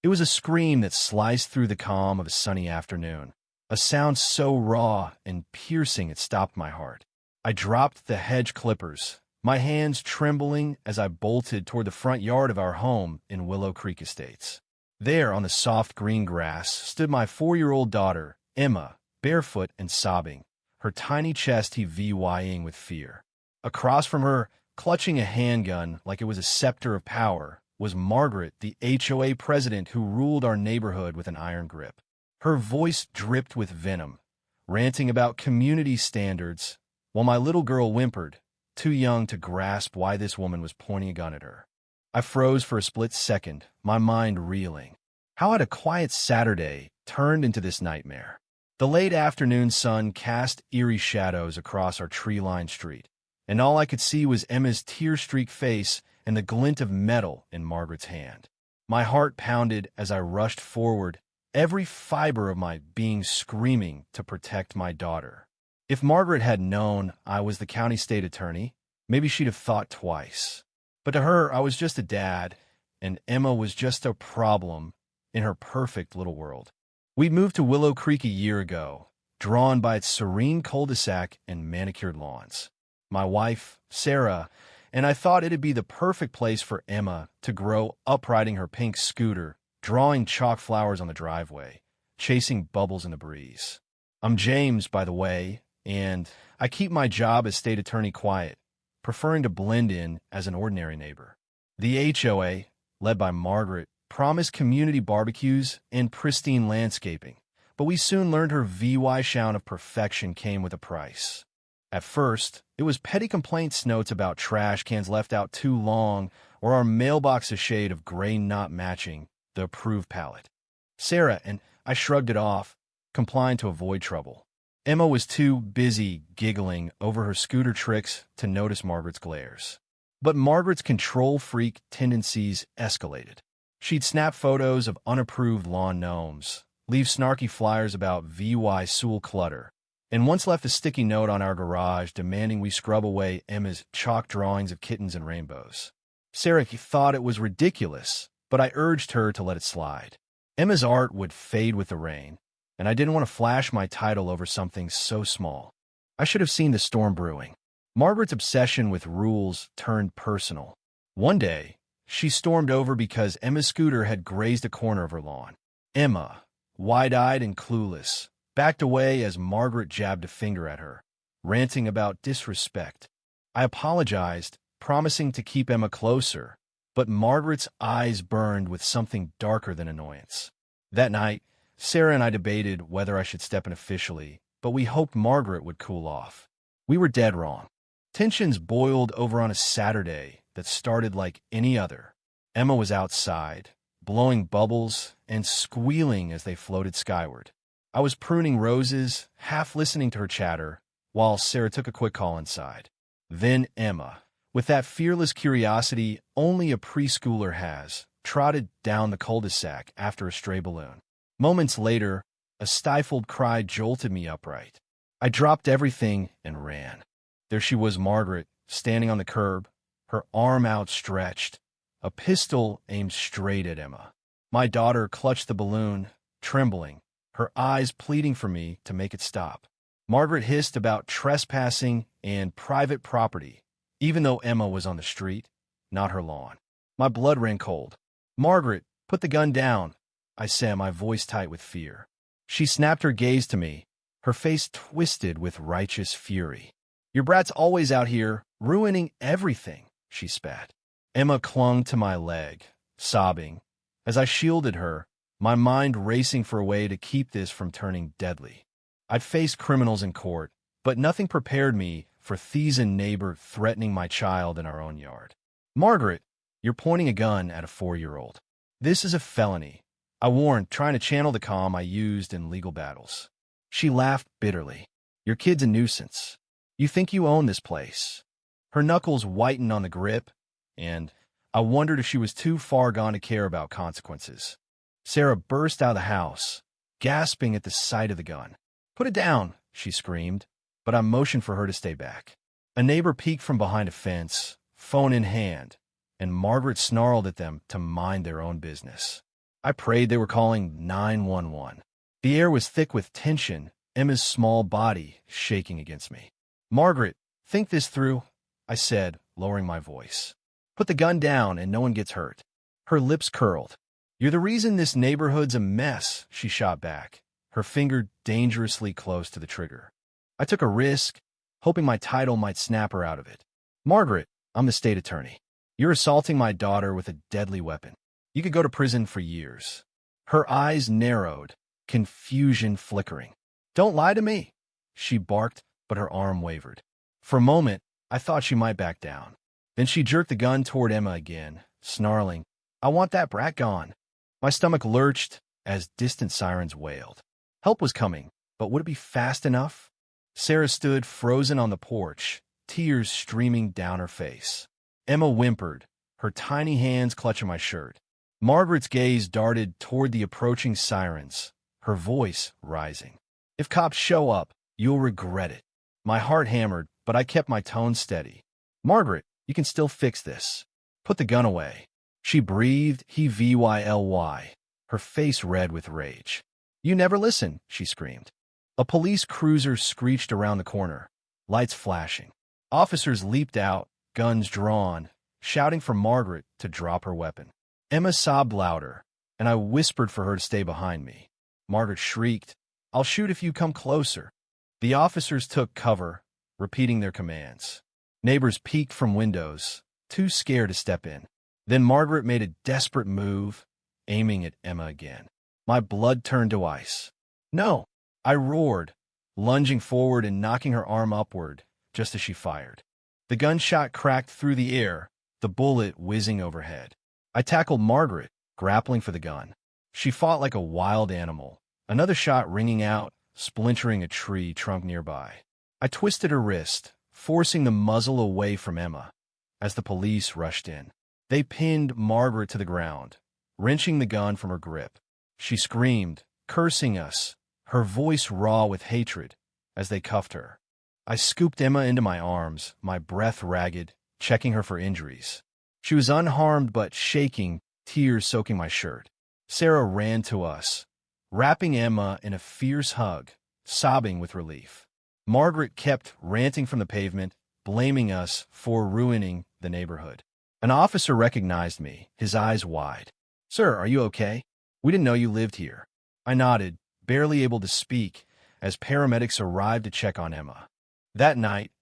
It was a scream that sliced through the calm of a sunny afternoon, a sound so raw and piercing it stopped my heart. I dropped the hedge clippers, my hands trembling as I bolted toward the front yard of our home in Willow Creek Estates. There, on the soft green grass, stood my 4-year-old daughter, Emma, barefoot and sobbing, her tiny chest heaving with fear. Across from her, clutching a handgun like it was a scepter of power, was Margaret, the HOA president who ruled our neighborhood with an iron grip. Her voice dripped with venom, ranting about community standards, while my little girl whimpered, too young to grasp why this woman was pointing a gun at her. I froze for a split second, my mind reeling. How had a quiet Saturday turned into this nightmare? The late afternoon sun cast eerie shadows across our tree-lined street, and all I could see was Emma's tear-streaked face and the glint of metal in Margaret's hand. My heart pounded as I rushed forward, every fiber of my being screaming to protect my daughter. If Margaret had known I was the county state attorney, maybe she'd have thought twice. But to her, I was just a dad, and Emma was just a problem in her perfect little world. We moved to Willow Creek a year ago, drawn by its serene cul-de-sac and manicured lawns. My wife, Sarah, and I thought it'd be the perfect place for Emma to grow up riding her pink scooter, drawing chalk flowers on the driveway, chasing bubbles in the breeze. I'm James, by the way, and I keep my job as state attorney quiet, preferring to blend in as an ordinary neighbor. The HOA, led by Margaret, promised community barbecues and pristine landscaping, but we soon learned her vision of perfection came with a price. At first, it was petty complaints notes about trash cans left out too long or our mailbox a shade of gray not matching the approved palette. Sarah and I shrugged it off, complying to avoid trouble. Emma was too busy giggling over her scooter tricks to notice Margaret's glares. But Margaret's control freak tendencies escalated. She'd snap photos of unapproved lawn gnomes, leave snarky flyers about VY Sewell clutter, and once left a sticky note on our garage demanding we scrub away Emma's chalk drawings of kittens and rainbows. Sarah thought it was ridiculous, but I urged her to let it slide. Emma's art would fade with the rain, and I didn't want to flash my title over something so small. I should have seen the storm brewing. Margaret's obsession with rules turned personal. One day, she stormed over because Emma's scooter had grazed a corner of her lawn. Emma, wide-eyed and clueless, backed away as Margaret jabbed a finger at her, ranting about disrespect. I apologized, promising to keep Emma closer, but Margaret's eyes burned with something darker than annoyance. That night, Sarah and I debated whether I should step in officially, but we hoped Margaret would cool off. We were dead wrong. Tensions boiled over on a Saturday that started like any other. Emma was outside, blowing bubbles and squealing as they floated skyward. I was pruning roses, half listening to her chatter, while Sarah took a quick call inside. Then Emma, with that fearless curiosity only a preschooler has, trotted down the cul-de-sac after a stray balloon. Moments later, a stifled cry jolted me upright. I dropped everything and ran. There she was, Margaret, standing on the curb, her arm outstretched, a pistol aimed straight at Emma. My daughter clutched the balloon, trembling, her eyes pleading for me to make it stop. Margaret hissed about trespassing and private property, even though Emma was on the street, not her lawn. My blood ran cold. "Margaret, put the gun down," I said, my voice tight with fear. She snapped her gaze to me, her face twisted with righteous fury. "Your brat's always out here, ruining everything," she spat. Emma clung to my leg, sobbing. As I shielded her, my mind racing for a way to keep this from turning deadly. I'd faced criminals in court, but nothing prepared me for thieving neighbor threatening my child in our own yard. "Margaret, you're pointing a gun at a 4-year-old. This is a felony," I warned, trying to channel the calm I used in legal battles. She laughed bitterly. "Your kid's a nuisance. You think you own this place." Her knuckles whitened on the grip, and I wondered if she was too far gone to care about consequences. Sarah burst out of the house, gasping at the sight of the gun. "Put it down," she screamed, but I motioned for her to stay back. A neighbor peeked from behind a fence, phone in hand, and Margaret snarled at them to mind their own business. I prayed they were calling 911. The air was thick with tension, Emma's small body shaking against me. "Margaret, think this through," I said, lowering my voice. "Put the gun down and no one gets hurt." Her lips curled. "You're the reason this neighborhood's a mess," she shot back, her finger dangerously close to the trigger. I took a risk, hoping my title might snap her out of it. "Margaret, I'm the state attorney. You're assaulting my daughter with a deadly weapon. You could go to prison for years." Her eyes narrowed, confusion flickering. "Don't lie to me," she barked, but her arm wavered. For a moment, I thought she might back down. Then she jerked the gun toward Emma again, snarling, "I want that brat gone." My stomach lurched as distant sirens wailed. Help was coming, but would it be fast enough? Sarah stood frozen on the porch, tears streaming down her face. Emma whimpered, her tiny hands clutching my shirt. Margaret's gaze darted toward the approaching sirens, her voice rising. "If cops show up, you'll regret it." My heart hammered, but I kept my tone steady. "Margaret, you can still fix this. Put the gun away." She breathed heavily, her face red with rage. "You never listen," she screamed. A police cruiser screeched around the corner, lights flashing. Officers leaped out, guns drawn, shouting for Margaret to drop her weapon. Emma sobbed louder, and I whispered for her to stay behind me. Margaret shrieked, "I'll shoot if you come closer." The officers took cover, repeating their commands. Neighbors peeked from windows, too scared to step in. Then Margaret made a desperate move, aiming at Emma again. My blood turned to ice. "No!" I roared, lunging forward and knocking her arm upward just as she fired. The gunshot cracked through the air, the bullet whizzing overhead. I tackled Margaret, grappling for the gun. She fought like a wild animal, another shot ringing out, splintering a tree trunk nearby. I twisted her wrist, forcing the muzzle away from Emma. As the police rushed in, they pinned Margaret to the ground, wrenching the gun from her grip. She screamed, cursing us, her voice raw with hatred, as they cuffed her. I scooped Emma into my arms, my breath ragged, checking her for injuries. She was unharmed but shaking, tears soaking my shirt. Sarah ran to us, wrapping Emma in a fierce hug, sobbing with relief. Margaret kept ranting from the pavement, blaming us for ruining the neighborhood. An officer recognized me, his eyes wide. "Sir, are you okay? We didn't know you lived here." I nodded, barely able to speak, as paramedics arrived to check on Emma. That night,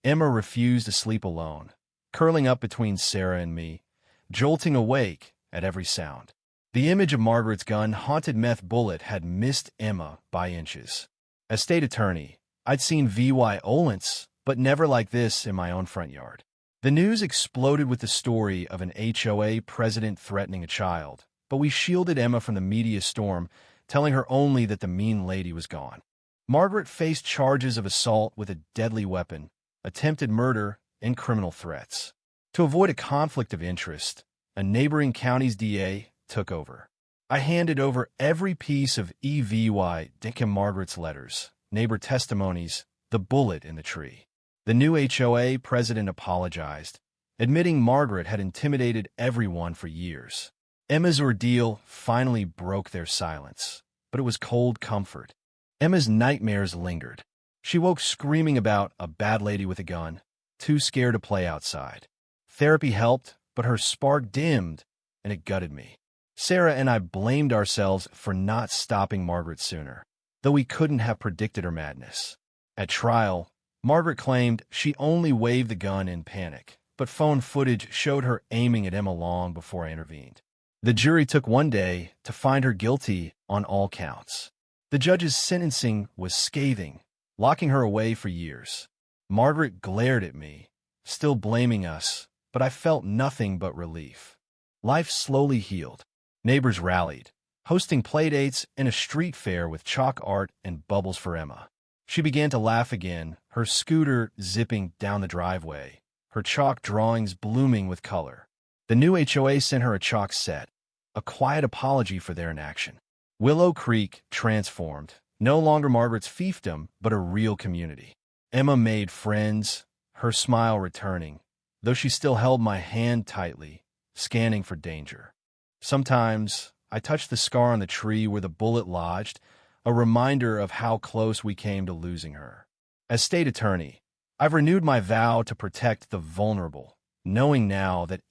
Emma refused to sleep alone, curling up between Sarah and me, jolting awake at every sound. The image of Margaret's gun haunted meth bullet had missed Emma by inches. As state attorney, I'd seen violence, but never like this in my own front yard. The news exploded with the story of an HOA president threatening a child, but we shielded Emma from the media storm, telling her only that the mean lady was gone. Margaret faced charges of assault with a deadly weapon, attempted murder, and criminal threats. To avoid a conflict of interest, a neighboring county's DA took over. I handed over every piece of Dickham Margaret's letters, neighbor testimonies, the bullet in the tree. The new HOA president apologized, admitting Margaret had intimidated everyone for years. Emma's ordeal finally broke their silence, but it was cold comfort. Emma's nightmares lingered. She woke screaming about a bad lady with a gun, too scared to play outside. Therapy helped, but her spark dimmed, and it gutted me. Sarah and I blamed ourselves for not stopping Margaret sooner, though we couldn't have predicted her madness. At trial, Margaret claimed she only waved the gun in panic, but phone footage showed her aiming at Emma long before I intervened. The jury took one day to find her guilty on all counts. The judge's sentencing was scathing, locking her away for years. Margaret glared at me, still blaming us, but I felt nothing but relief. Life slowly healed. Neighbors rallied, hosting playdates and a street fair with chalk art and bubbles for Emma. She began to laugh again, her scooter zipping down the driveway, her chalk drawings blooming with color. The new HOA sent her a chalk set, a quiet apology for their inaction. Willow Creek transformed, no longer Margaret's fiefdom, but a real community. Emma made friends, her smile returning, though she still held my hand tightly, scanning for danger. Sometimes, I touched the scar on the tree where the bullet lodged, a reminder of how close we came to losing her. As state attorney, I've renewed my vow to protect the vulnerable, knowing now that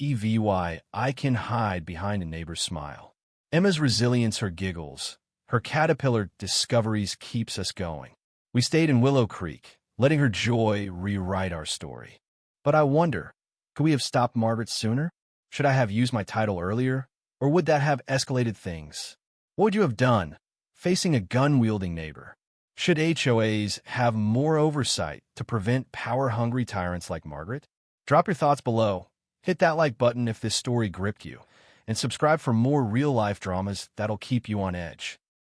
I can hide behind a neighbor's smile. Emma's resilience, her giggles, her caterpillar discoveries keeps us going. We stayed in Willow Creek, letting her joy rewrite our story. But I wonder, could we have stopped Margaret sooner? Should I have used my title earlier? Or would that have escalated things? What would you have done, facing a gun-wielding neighbor? Should HOAs have more oversight to prevent power-hungry tyrants like Margaret? Drop your thoughts below. Hit that like button if this story gripped you. And subscribe for more real-life dramas that'll keep you on edge.